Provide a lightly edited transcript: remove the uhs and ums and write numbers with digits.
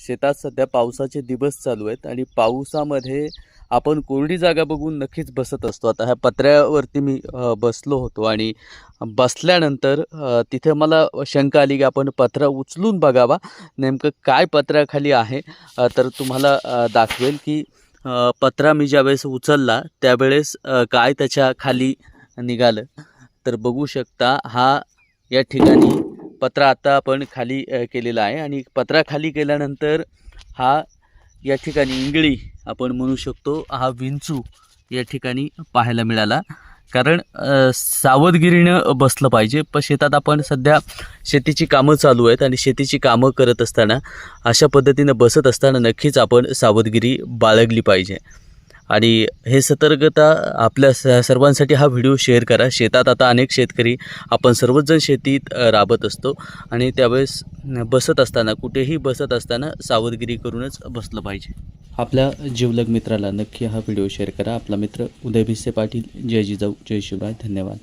शेतात सध्या पावसाचे दिवस चालू आहेत आणि पावसामध्ये आपण कोरडी जागा बघून नक्कीच बसत असतो. आता ह्या पत्र्यावरती मी बसलो होतो आणि बसल्यानंतर तिथे मला शंका आली की आपण पत्रा उचलून बघावा नेमकं काय पत्र्याखाली आहे. तर तुम्हाला दाखवेल की पत्रा मी ज्यावेळेस उचलला त्यावेळेस काय त्याच्या खाली निघालं. तर बघू शकता हा या ठिकाणी पत्रा आता आपण खाली केलेला आहे आणि पत्रा खाली केल्यानंतर हा या ठिकाणी इंगळी आपण म्हणू शकतो, हा विंचू या ठिकाणी पाहायला मिळाला. कारण सावधगिरीनं बसलं पाहिजे. पण शेतात आपण सध्या शेतीची कामं चालू आहेत आणि शेतीची कामं करत असताना अशा पद्धतीनं बसत असताना नक्कीच आपण सावधगिरी बाळगली पाहिजे. आणि हे सतर्कता आपल्या सर्वांसाठी हा व्हिडिओ शेअर करा. शेतात आता अनेक शेतकरी आपण सर्वच जण शेतीत राबत असतो आणि त्यावेळेस बसत असताना कुठेही बसत असताना सावधगिरी करूनच बसलं पाहिजे. आपल्या जिवलग मित्राला नक्की हा व्हिडिओ शेअर करा. आपला मित्र उदय भिसे पाटील. जय जिजाऊ, जय शिवराय. धन्यवाद.